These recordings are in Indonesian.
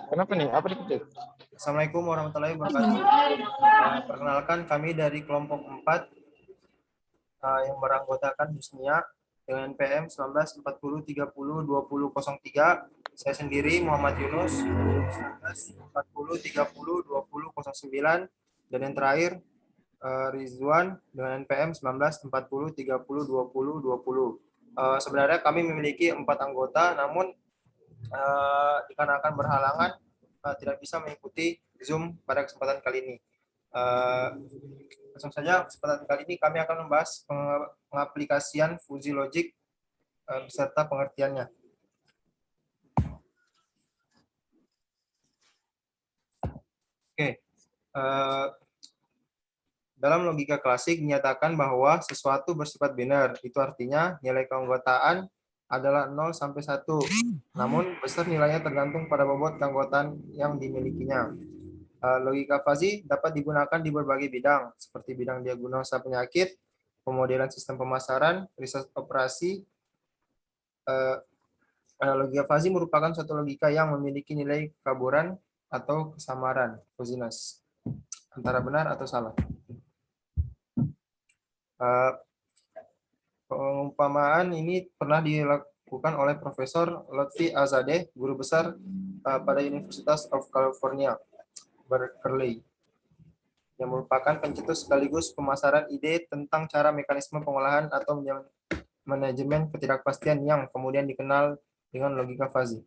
Kenapa nih? Apa diketik? Assalamualaikum warahmatullahi wabarakatuh. Perkenalkan kami dari kelompok 4 yang beranggotakan Husnia dengan PM 1940302003. Saya sendiri Muhammad Yunus 1940302009 dan yang terakhir Rizwan dengan NPM 1940302020. Sebenarnya kami memiliki 4 anggota, namun dikarenakan berhalangan tidak bisa mengikuti Zoom pada kesempatan kali ini. Langsung saja, kesempatan kali ini kami akan membahas pengaplikasian fuzzy logic beserta pengertiannya. Oke, dalam logika klasik dinyatakan bahwa sesuatu bersifat biner. Itu artinya nilai keanggotaan adalah 0 sampai 1. Namun besar nilainya tergantung pada bobot keanggotaan yang dimilikinya. Logika fuzzy dapat digunakan di berbagai bidang, seperti bidang diagnosa penyakit, pemodelan sistem pemasaran, riset operasi. Logika fuzzy merupakan suatu logika yang memiliki nilai kekaburan atau kesamaran, fuzziness, antara benar atau salah. Pengumpamaan ini pernah dilakukan oleh Profesor Lotfi Azadeh, guru besar pada University of California, Berkeley, yang merupakan pencetus sekaligus pemasaran ide tentang cara mekanisme pengolahan atau manajemen ketidakpastian yang kemudian dikenal dengan logika fuzzy.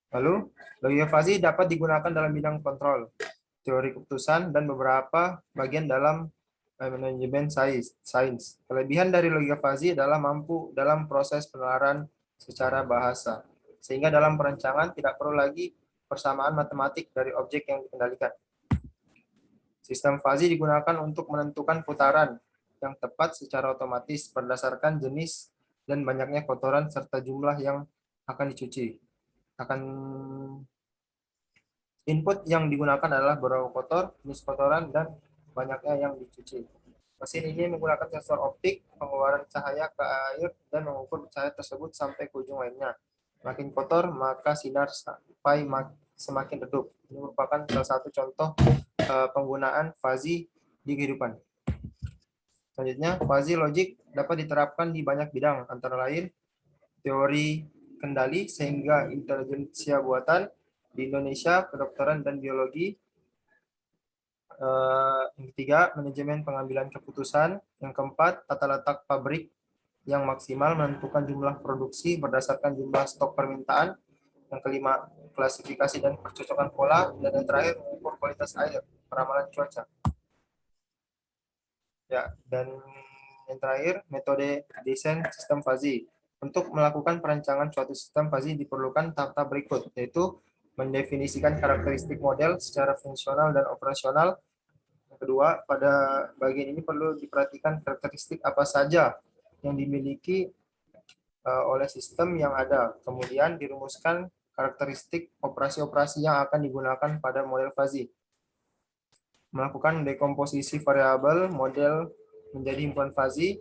Lalu, logika fuzzy dapat digunakan dalam bidang kontrol, teori keputusan, dan beberapa bagian dalam manajemen sains. Kelebihan dari logika fuzzy adalah mampu dalam proses penalaran secara bahasa, sehingga dalam perencanaan tidak perlu lagi persamaan matematik dari objek yang dikendalikan. Sistem fuzzy digunakan untuk menentukan putaran yang tepat secara otomatis berdasarkan jenis dan banyaknya kotoran serta jumlah yang akan dicuci. Input yang digunakan adalah berapa kotor, jenis kotoran, dan banyaknya yang dicuci. Mesin ini menggunakan sensor optik, pengeluaran cahaya ke air, dan mengukur cahaya tersebut sampai ke ujung lainnya. Makin kotor, maka sinar sampai semakin redup. Ini merupakan salah satu contoh penggunaan fuzzy di kehidupan. Selanjutnya, fuzzy logic dapat diterapkan di banyak bidang, antara lain teori kendali sehingga intelijensia buatan, di Indonesia, kedokteran dan biologi. Yang ketiga, manajemen pengambilan keputusan. Yang keempat, tata letak pabrik yang maksimal menentukan jumlah produksi berdasarkan jumlah stok permintaan. Yang kelima, klasifikasi dan percocokan pola. Dan yang terakhir, mengukur kualitas air, peramalan cuaca. Ya, dan yang terakhir, metode desain sistem fuzzy. Untuk melakukan perancangan suatu sistem fuzzy diperlukan tahap-tahap berikut, yaitu mendefinisikan karakteristik model secara fungsional dan operasional. Yang kedua, pada bagian ini perlu diperhatikan karakteristik apa saja yang dimiliki oleh sistem yang ada. Kemudian dirumuskan karakteristik operasi-operasi yang akan digunakan pada model fuzzy. Melakukan dekomposisi variabel model menjadi himpunan fuzzy.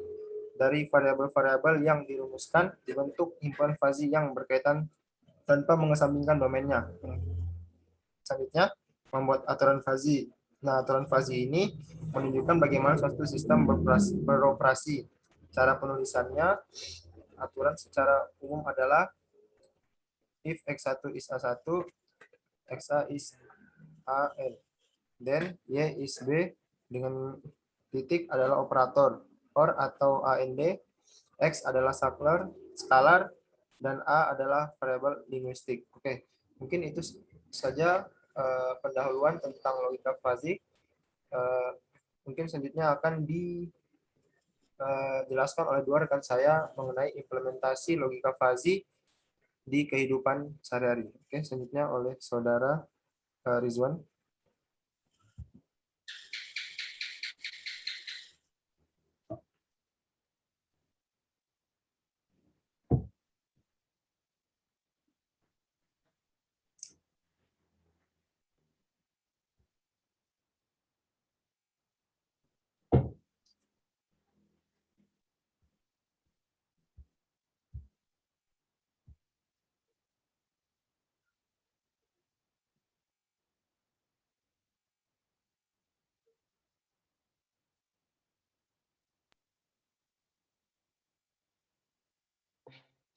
Dari variabel-variabel yang dirumuskan dibentuk himpunan fuzzy yang berkaitan tanpa mengesampingkan domainnya. Selanjutnya, membuat aturan fuzzy. Nah, aturan fuzzy ini menunjukkan bagaimana suatu sistem beroperasi. Cara penulisannya, aturan secara umum adalah if x1 is A1, xa is AN, then y is B dengan titik adalah operator, or atau AND, X adalah scalar, dan A adalah variabel linguistik. Oke, mungkin itu saja pendahuluan tentang logika fuzzy. Mungkin selanjutnya akan dijelaskan oleh dua rekan saya mengenai implementasi logika fuzzy di kehidupan sehari-hari. Oke, selanjutnya oleh saudara Rizwan.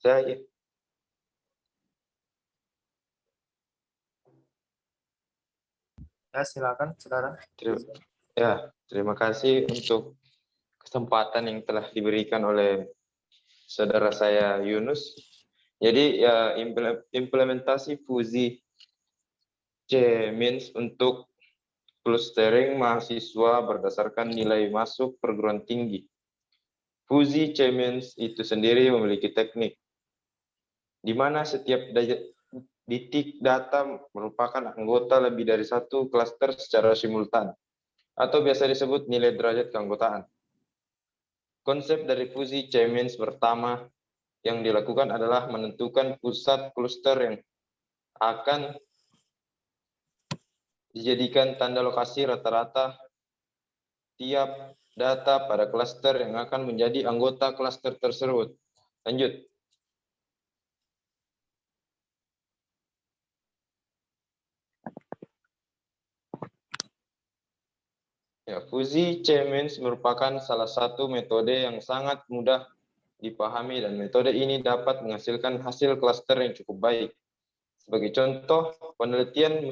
Saya Ya, silakan, saudara. terima kasih untuk kesempatan yang telah diberikan oleh saudara saya Yunus. Jadi ya implementasi fuzi C-Means untuk clustering mahasiswa berdasarkan nilai masuk perguruan tinggi. Fuzi C-Means itu sendiri memiliki teknik di mana setiap titik data merupakan anggota lebih dari satu klaster secara simultan, atau biasa disebut nilai derajat keanggotaan. Konsep dari fuzi C-Means pertama yang dilakukan adalah menentukan pusat kluster yang akan dijadikan tanda lokasi rata-rata tiap data pada klaster yang akan menjadi anggota klaster tersebut. Lanjut. Ya, fuzi C-Means merupakan salah satu metode yang sangat mudah dipahami dan metode ini dapat menghasilkan hasil klaster yang cukup baik. Sebagai contoh, penelitian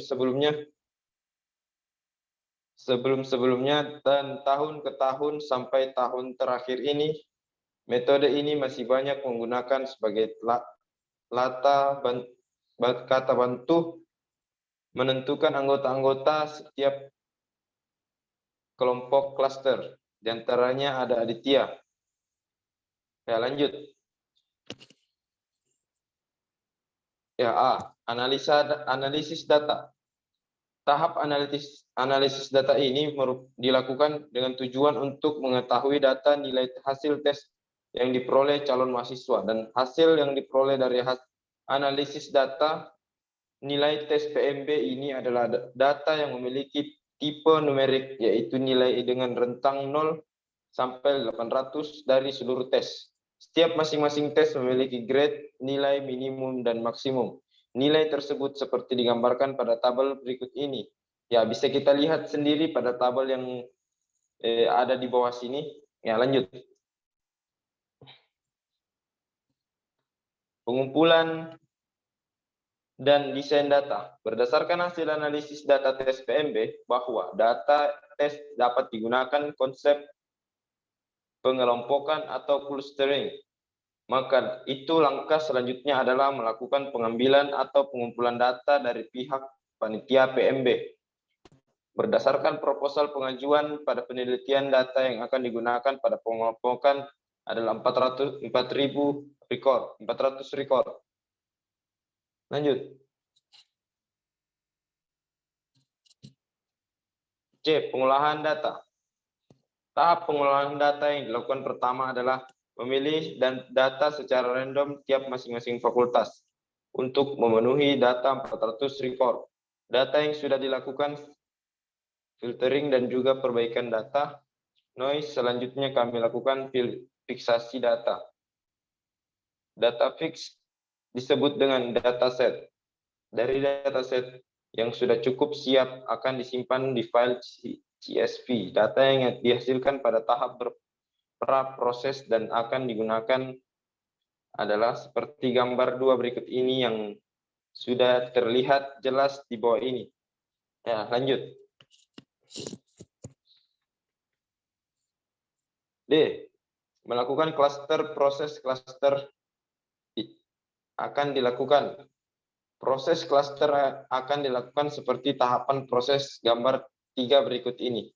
sebelum-sebelumnya dan tahun ke tahun sampai tahun terakhir ini, metode ini masih banyak menggunakan sebagai kata bantu menentukan anggota-anggota setiap kelompok klaster. Di antaranya ada Aditya. Ya, lanjut. Ya, A. Analisis data. Tahap analisis data ini dilakukan dengan tujuan untuk mengetahui data nilai hasil tes yang diperoleh calon mahasiswa dan hasil yang diperoleh dari analisis data nilai tes PMB ini adalah data yang memiliki tipe numerik, yaitu nilai dengan rentang 0 sampai 800 dari seluruh tes. Setiap masing-masing tes memiliki grade, nilai minimum dan maksimum. Nilai tersebut seperti digambarkan pada tabel berikut ini. Ya, bisa kita lihat sendiri pada tabel yang ada di bawah sini. Ya, lanjut. Pengumpulan dan desain data. Berdasarkan hasil analisis data tes PMB, bahwa data tes dapat digunakan konsep pengelompokan atau clustering. Maka itu langkah selanjutnya adalah melakukan pengambilan atau pengumpulan data dari pihak panitia PMB. Berdasarkan proposal pengajuan pada penelitian, data yang akan digunakan pada pengelompokan adalah 400 record. Lanjut. C. Pengolahan data. Tahap pengolahan data yang dilakukan pertama adalah memilih data secara random tiap masing-masing fakultas untuk memenuhi data 400 record. Data yang sudah dilakukan filtering dan juga perbaikan data noise. Selanjutnya kami lakukan fiksasi data. Data fix disebut dengan dataset. Dari dataset yang sudah cukup siap akan disimpan di file CSV. Data yang dihasilkan pada tahap pra-proses dan akan digunakan adalah seperti gambar 2 berikut ini yang sudah terlihat jelas di bawah ini. Ya, lanjut. D. Melakukan proses cluster akan dilakukan. Proses cluster akan dilakukan seperti tahapan proses gambar 3 berikut ini.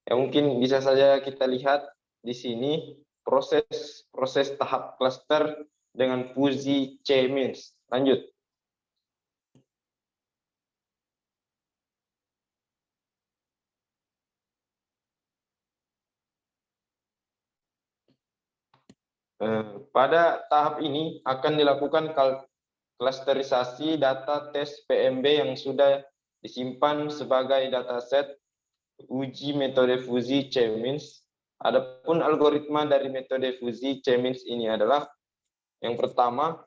Ya, mungkin bisa saja kita lihat di sini proses tahap cluster dengan fuzi C-Means. Lanjut. Pada tahap ini akan dilakukan klasterisasi data tes PMB yang sudah disimpan sebagai dataset uji metode fuzi C-Means. Adapun algoritma dari metode fuzi C-Means ini adalah yang pertama,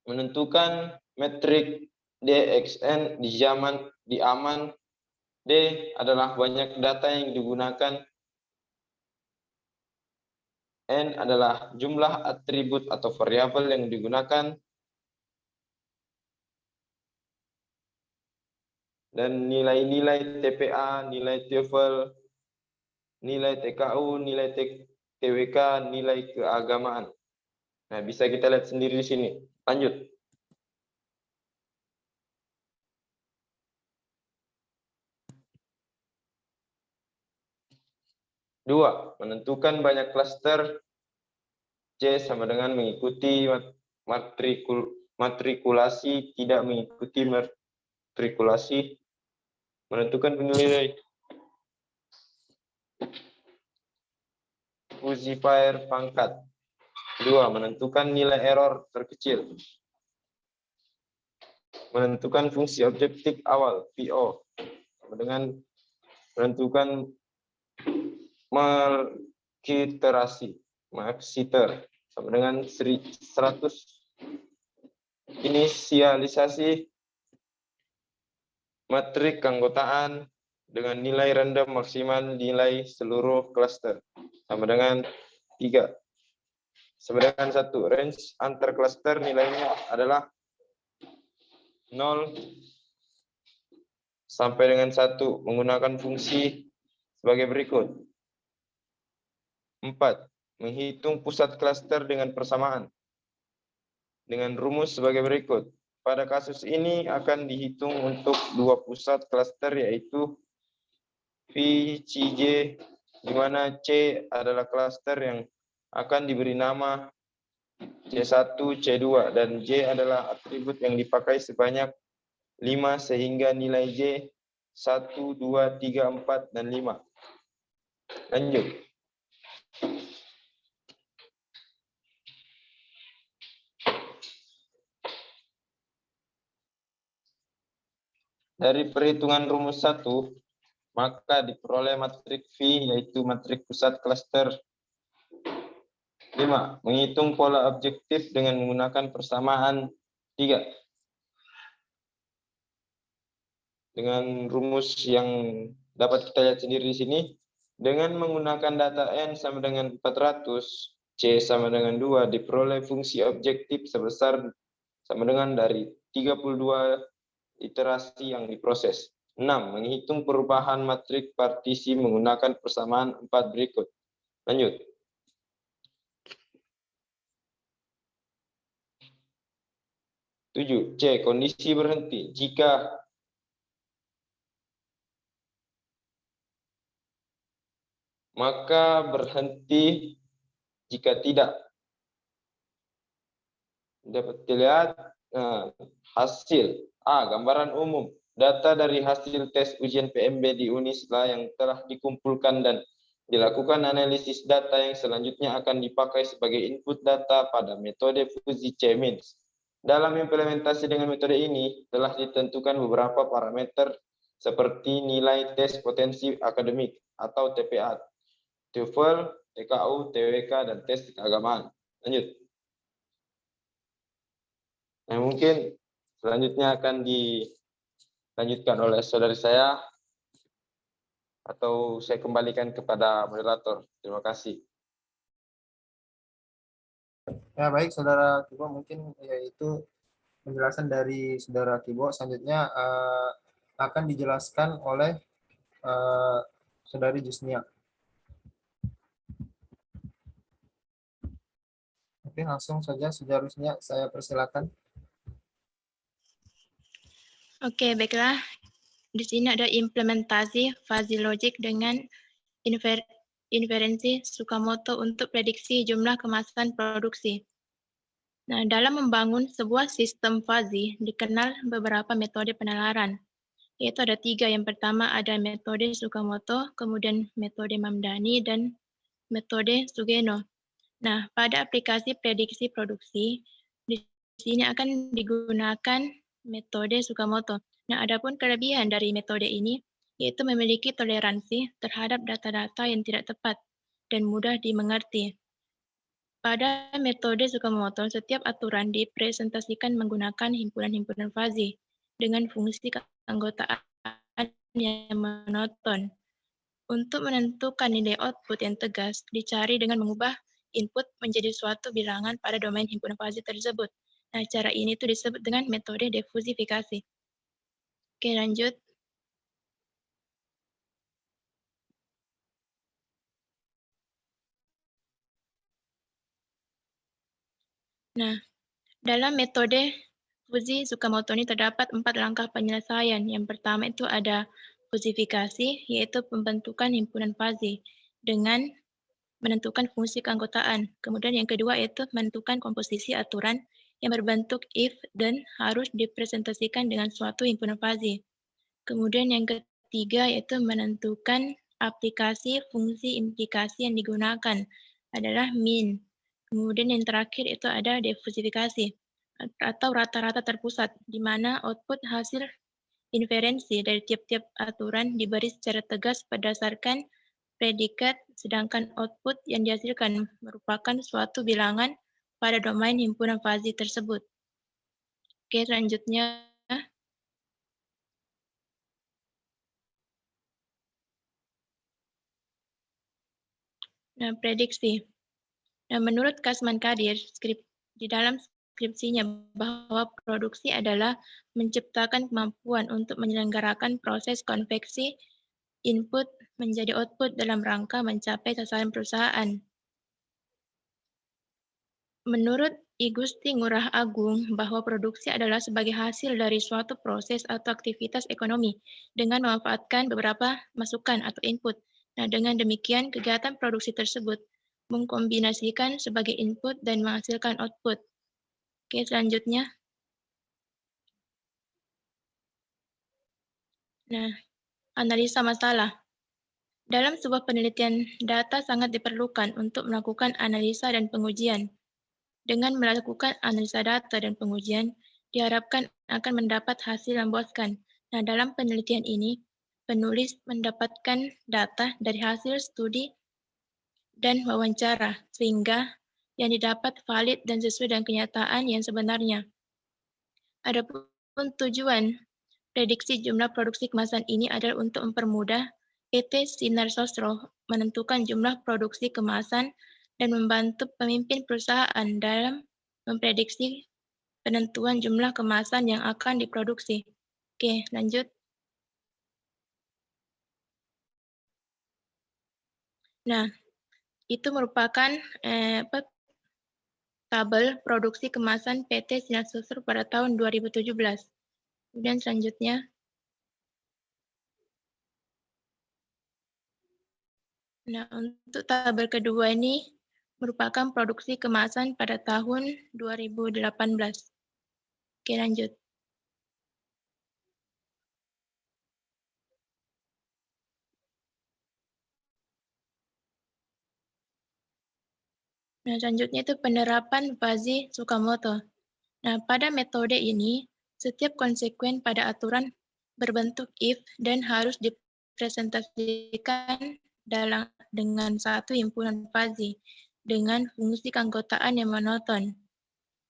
menentukan metrik DXN di aman. D adalah banyak data yang digunakan N adalah jumlah atribut atau variabel yang digunakan, dan nilai-nilai TPA, nilai TOEFL, nilai TKU, nilai TWK, nilai keagamaan. Nah, bisa kita lihat sendiri di sini. Lanjut. Dua, menentukan banyak klaster. C sama dengan mengikuti matrikulasi, tidak mengikuti matrikulasi. Menentukan penilaian fusifier pangkat. Dua, menentukan nilai error terkecil. Menentukan fungsi objektif awal, PO. Sama dengan menentukan maksiter sama dengan 100. Inisialisasi matrik keanggotaan dengan nilai random maksimal nilai seluruh klaster sama dengan 3. Sama dengan 1. Range antar klaster nilainya adalah 0 sampai dengan 1 menggunakan fungsi sebagai berikut. 4. Menghitung pusat klaster dengan persamaan. Dengan rumus sebagai berikut. Pada kasus ini akan dihitung untuk 2 pusat klaster yaitu V, C, J, di mana C adalah klaster yang akan diberi nama C1, C2, dan J adalah atribut yang dipakai sebanyak 5 sehingga nilai J 1, 2, 3, 4, dan 5. Lanjut. Dari perhitungan rumus 1, maka diperoleh matrik V yaitu matrik pusat klaster. 5. Menghitung pola objektif dengan menggunakan persamaan 3. Dengan rumus yang dapat kita lihat sendiri di sini, dengan menggunakan data N sama dengan 400, C sama dengan 2, diperoleh fungsi objektif sebesar sama dengan dari 32 iterasi yang diproses. 6. Menghitung perubahan matrik partisi menggunakan persamaan 4 berikut. Lanjut. C. Kondisi berhenti. Jika maka berhenti, jika tidak. Dapat dilihat hasil. A. Gambaran umum. Data dari hasil tes ujian PMB di Unisla yang telah dikumpulkan dan dilakukan analisis data yang selanjutnya akan dipakai sebagai input data pada metode Fusi C-Means. Dalam implementasi dengan metode ini telah ditentukan beberapa parameter seperti nilai tes potensi akademik atau TPA, TOEFL, TKU, TWK, dan tes keagamaan. Lanjut. Nah, mungkin selanjutnya akan dilanjutkan oleh saudari saya atau saya kembalikan kepada moderator. Terima kasih. Ya, baik Saudara Kibo, mungkin yaitu penjelasan dari Saudara Kibo. Selanjutnya akan dijelaskan oleh Saudari Jusnia. Oke, langsung saja Saudara Jusnia, saya persilakan. Oke, baiklah. Di sini ada implementasi fuzzy logic dengan inferensi Tsukamoto untuk prediksi jumlah kemasan produksi. Nah, dalam membangun sebuah sistem fuzzy dikenal beberapa metode penalaran, yaitu ada 3. Yang pertama ada metode Tsukamoto, kemudian metode Mamdani, dan metode Sugeno. Nah, pada aplikasi prediksi produksi, di sini akan digunakan metode Tsukamoto. Nah, adapun kelebihan dari metode ini, yaitu memiliki toleransi terhadap data-data yang tidak tepat dan mudah dimengerti. Pada metode Tsukamoto, setiap aturan dipresentasikan menggunakan himpunan-himpunan fuzzy dengan fungsi keanggotaan yang monoton. Untuk menentukan nilai output yang tegas, dicari dengan mengubah input menjadi suatu bilangan pada domain himpunan fazi tersebut. Nah, cara ini tuh disebut dengan metode difusifikasi. Oke, lanjut. Nah, dalam metode Fuji Tsukamoto ini terdapat 4 langkah penyelesaian. Yang pertama itu ada fusifikasi, yaitu pembentukan himpunan fazi dengan menentukan fungsi keanggotaan. Kemudian yang kedua yaitu menentukan komposisi aturan yang berbentuk if dan harus dipresentasikan dengan suatu himpunan fazi. Kemudian yang ketiga yaitu menentukan aplikasi fungsi implikasi yang digunakan adalah min. Kemudian yang terakhir itu ada difusifikasi atau rata-rata terpusat, di mana output hasil inferensi dari tiap-tiap aturan diberi secara tegas berdasarkan predikat, sedangkan output yang dihasilkan merupakan suatu bilangan pada domain himpunan fazi tersebut. Oke, selanjutnya. Nah, prediksi. Nah, menurut Kasman Kadir, di dalam skripsinya bahwa produksi adalah menciptakan kemampuan untuk menyelenggarakan proses konveksi input menjadi output dalam rangka mencapai sasaran perusahaan. Menurut I Gusti Ngurah Agung bahwa produksi adalah sebagai hasil dari suatu proses atau aktivitas ekonomi dengan memanfaatkan beberapa masukan atau input. Nah, dengan demikian kegiatan produksi tersebut mengkombinasikan sebagai input dan menghasilkan output. Oke, selanjutnya. Nah, analisa masalah. Dalam sebuah penelitian, data sangat diperlukan untuk melakukan analisa dan pengujian. Dengan melakukan analisa data dan pengujian, diharapkan akan mendapat hasil yang memuaskan. Nah, dalam penelitian ini, penulis mendapatkan data dari hasil studi dan wawancara, sehingga yang didapat valid dan sesuai dengan kenyataan yang sebenarnya. Adapun tujuan prediksi jumlah produksi kemasan ini adalah untuk mempermudah PT Sinar Sosro menentukan jumlah produksi kemasan dan membantu pemimpin perusahaan dalam memprediksi penentuan jumlah kemasan yang akan diproduksi. Oke, lanjut. Nah, itu merupakan tabel produksi kemasan PT Sinar Sosro pada tahun 2017. Kemudian selanjutnya. Nah, untuk tabel kedua ini merupakan produksi kemasan pada tahun 2018. Oke, lanjut. Nah, selanjutnya itu penerapan Fuzzy Tsukamoto. Nah, pada metode ini, setiap konsekuen pada aturan berbentuk if dan harus dipresentasikan dengan satu himpunan Fuzzy dengan fungsi keanggotaan yang monoton.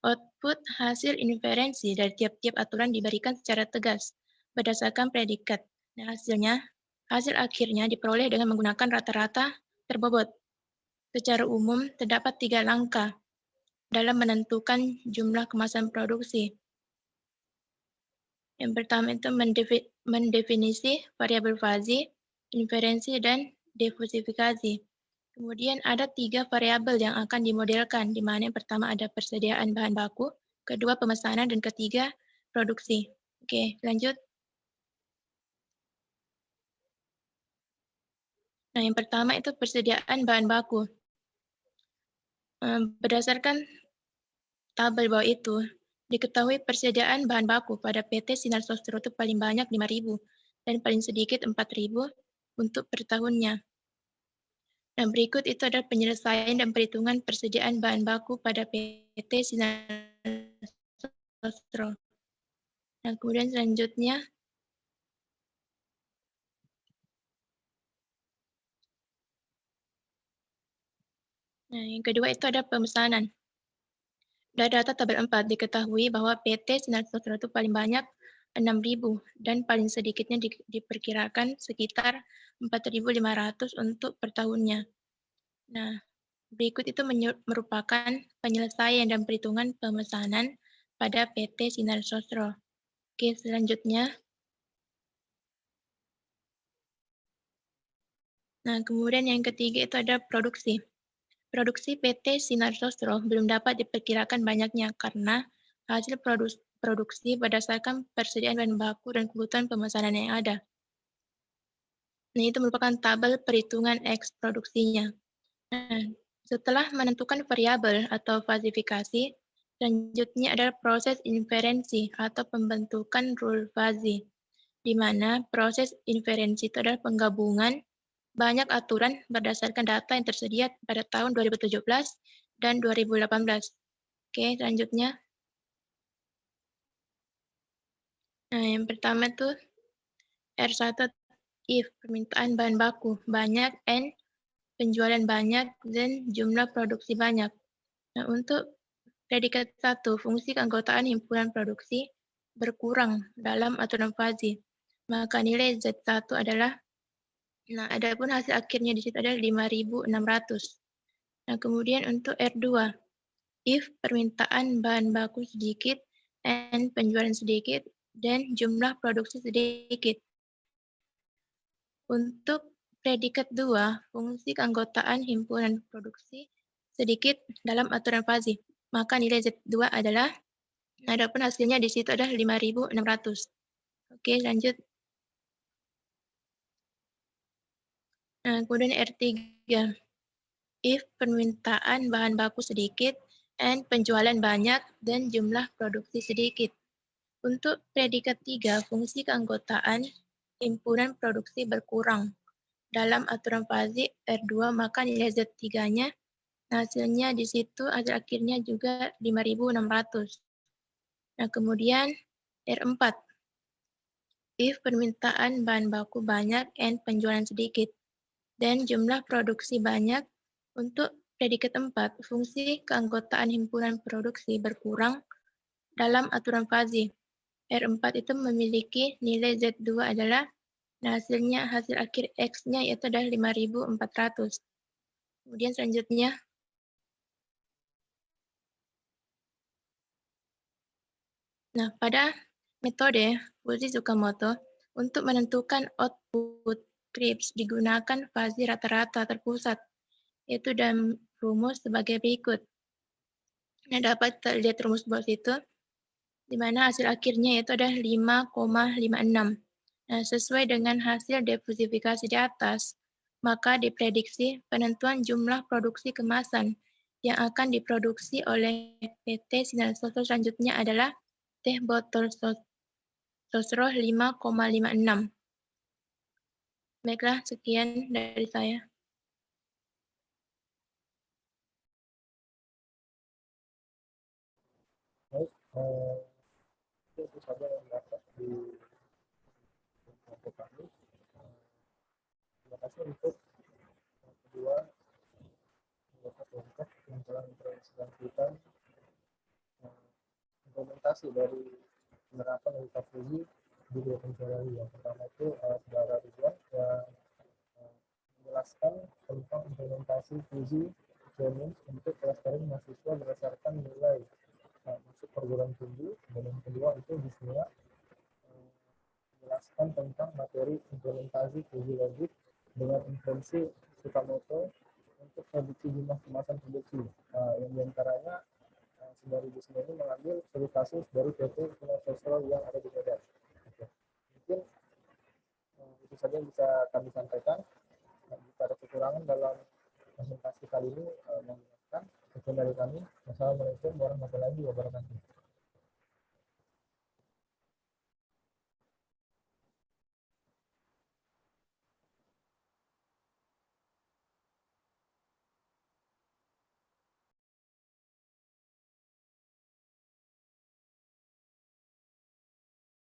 Output hasil inferensi dari tiap-tiap aturan diberikan secara tegas berdasarkan predikat. Nah, hasil akhirnya diperoleh dengan menggunakan rata-rata terbobot. Secara umum, terdapat 3 langkah dalam menentukan jumlah kemasan produksi. Yang pertama itu mendefinisi variabel fazi, inferensi, dan diversifikasi. Kemudian ada 3 variabel yang akan dimodelkan, di mana yang pertama ada persediaan bahan baku, kedua pemesanan, dan ketiga produksi. Oke, lanjut. Nah, yang pertama itu persediaan bahan baku. Berdasarkan tabel bawah itu, diketahui persediaan bahan baku pada PT Sinar Sosro itu paling banyak 5.000 dan paling sedikit 4.000 untuk per tahunnya. Nah, berikut itu adalah penyelesaian dan perhitungan persediaan bahan baku pada PT Sinar Sosro. Nah, kemudian selanjutnya, nah, yang kedua itu ada pemesanan. Dari data tabel 4 diketahui bahwa PT Sinar Sosro itu paling banyak 6.000 dan paling sedikitnya diperkirakan sekitar 4.500 untuk per tahunnya. Nah, berikut itu merupakan penyelesaian dan perhitungan pemesanan pada PT Sinar Sosro. Oke, selanjutnya. Nah, kemudian yang ketiga itu ada produksi. Produksi PT Sinar Sosro belum dapat diperkirakan banyaknya karena hasil produksi berdasarkan persediaan bahan baku dan kebutuhan pemesanan yang ada. Nah, itu merupakan tabel perhitungan X produksinya. Nah, setelah menentukan variabel atau fasifikasi, selanjutnya adalah proses inferensi atau pembentukan rule fuzzy, di mana proses inferensi itu adalah penggabungan banyak aturan berdasarkan data yang tersedia pada tahun 2017 dan 2018. Oke, selanjutnya. Nah, yang pertama tuh R1 if permintaan bahan baku banyak, N penjualan banyak, dan jumlah produksi banyak. Nah, untuk predikat 1, fungsi keanggotaan himpunan produksi berkurang dalam aturan fuzzy. Maka nilai Z1 adalah, nah, adapun hasil akhirnya di situ adalah 5.600. Nah, kemudian untuk R2, if permintaan bahan baku sedikit, N penjualan sedikit, dan jumlah produksi sedikit. Untuk predikat 2, fungsi keanggotaan himpunan produksi sedikit dalam aturan fuzzy. Maka nilai Z2 adalah, adapun hasilnya di situ adalah 5.600. Oke, lanjut. Nah, kemudian R3, if permintaan bahan baku sedikit, N penjualan banyak, dan jumlah produksi sedikit. Untuk predikat 3, fungsi keanggotaan himpunan produksi berkurang dalam aturan fuzzy R2, maka nilai Z3-nya hasilnya di situ hasil akhirnya juga 5.600. Nah, kemudian R4, if permintaan bahan baku banyak and penjualan sedikit dan jumlah produksi banyak. Untuk predikat 4, fungsi keanggotaan himpunan produksi berkurang dalam aturan fuzzy. R4 itu memiliki nilai Z2 adalah, nah, hasilnya hasil akhir X-nya yaitu adalah 5.400. Kemudian selanjutnya. Nah, pada metode Fuzzy-Tsukamoto, untuk menentukan output CRISP digunakan fuzzy rata-rata terpusat, yaitu dalam rumus sebagai berikut. Nah, dapat terlihat rumus bawah situ, di mana hasil akhirnya yaitu adalah 5,56. Nah, sesuai dengan hasil diversifikasi di atas, maka diprediksi penentuan jumlah produksi kemasan yang akan diproduksi oleh PT Sinar Sosro selanjutnya adalah teh botol Sosro 5,56. Baiklah, sekian dari saya. Baik, itu saja yang dapat di kelompok kami. Terima kasih untuk kedua kelompok yang telah mempresentasikan implementasi dari penerapan logika Fuzzy di dua penjara. Yang pertama itu saudara Ridwan yang menjelaskan tentang implementasi Fuzzy training untuk clustering mahasiswa berdasarkan nilai masuk perguruan tinggi, dan yang kedua itu Bismillah menjelaskan tentang materi implementasi Fuzzy Logic dengan inferensi Tsukamoto untuk prediksi jumlah kemasan produksi. Yang diantaranya saudari Bismillah ini mengambil studi kasus dari PT Sinar Sosro yang ada di Medan. Oke. Mungkin itu saja yang bisa kami sampaikan. Jika ada kekurangan dalam presentasi kali ini, mohon maaf. Sekian dari kami. Wassalamualaikum warahmatullahi wabarakatuh.